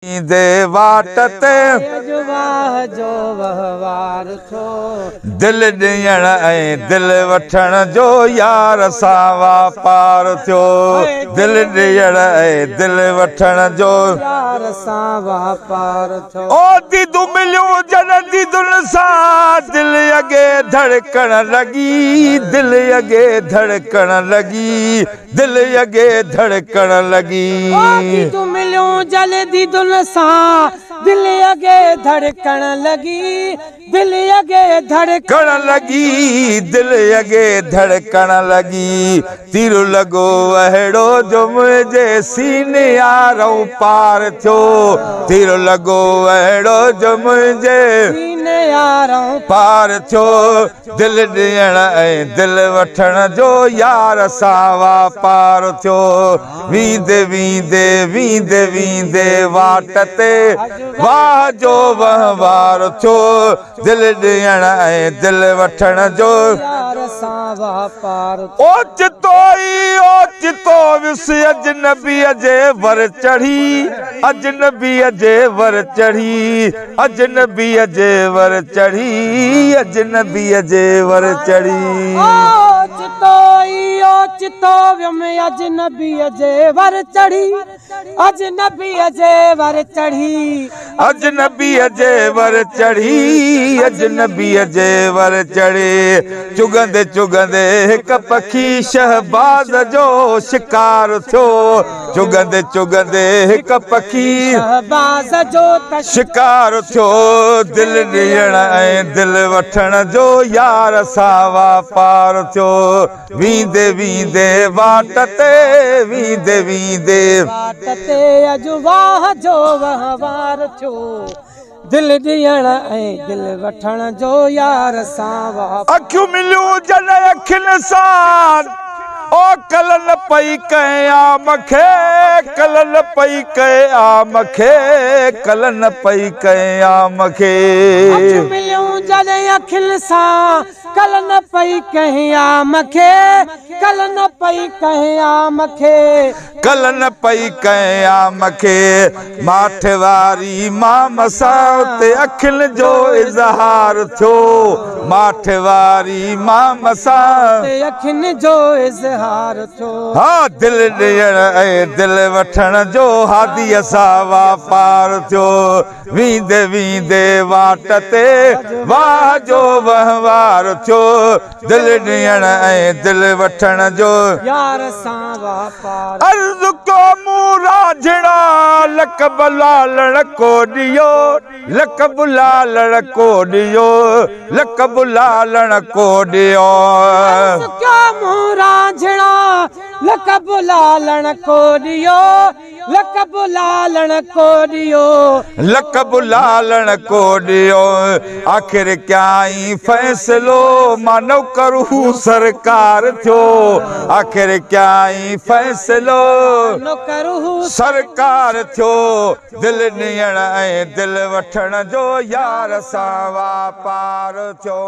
दे वाट ते वाह जो वहवार थो दिल ॾियण ऐं दिल वठण जो यार सां वापार थियो दिल ॾियण ऐं दिल वठण जो यार सां वापार थो ओ दीदू मिलियूं जन दीदुन सां दिल अॻे धड़कण लॻी दिल अॻे धड़कण लॻी दिल अॻे धड़कण लॻी दीदू मिलियूं जल दीदुन सां दिल अॻे धड़कण लॻी दिल अॻे धड़कण लॻी दिल अॻे धड़कण लॻी तीर लॻो अहिड़ो जो मुंहिंजे सीने यारों पार थियो तीर लॻो अहिड़ो जो मुंहिंजे सीने यारों पार थियो दिल ॾियण ऐं दिल वठण जो यार सां वापार थियो वींदे वींदे वींदे वींदे वाट ते वाह जो वहिंवार थियो दिल ॾियण ऐं दिल वठण जो यार सां वापार ओ चितो विस अजनबीअ जे वर चढ़ी अजनबीअ जे वर चढ़ी अजनबीअ जे वर चढ़ी अजनबीअ जे वर चढ़ी चितो वियम अजनबीअ जे वर चढ़ी अजनबीअ जे वर चढ़ी अजनबीअ जे वर चढ़ी अजनबीअ जे वर चढ़े चुगंदे चुगंदे हिक पखी शहबाज जो शिकार थियो चुगंदे चुगंदे हिक पखी शहबाज जो शिकार थियो दिल ॾियण ऐं दिल वठण जो यार सां वापार थियो वींदे वींदे वाट ते वींदे वींदे वाट ते अॼु वाह जो वहिंवार थियो दिल ॾियण ऐं दिल वठण जो यार सां वापार अखियूं मिलियूं जन अखियुनि सां ओ कलन पई कया मखे कलन पई कया मखे कलन पई कया मखे मिलियूं जॾहिं अखियुनि सां कलन पई कया मखे कलन पई कया मखे कलन पई कया मखे माठ वारी माम सां उते अखियुनि जो इज़हार थियो माठ वारी माम सां अखियुनि जो इज़हार थियो हा दिल ॾियण ऐं दिल वठण जो हादीअ सां वापार थियो वींदे वींदे वाट ते वाह जो वहिंवार थियो दिल ॾियण ऐं दिल वठण जो यार सां वापार अर्ज़ को मूं राझड़ा लक़ब लालण को ॾियो लक़ब लालण को ॾियो लक़ब लालण को ॾियो मूं राझड़ा लक़ब लालण को ॾियो लक़ब लालण को ॾियो लक़ब लालण को ॾियो आख़िर कयाई फ़ैसिलो मां नौकर हू सरकार थियो आख़िर कयाई फ़ैसिलो नौकर हू सरकार थियो दिल ॾियण ऐं दिल वठण जो यार सां वापार थियो।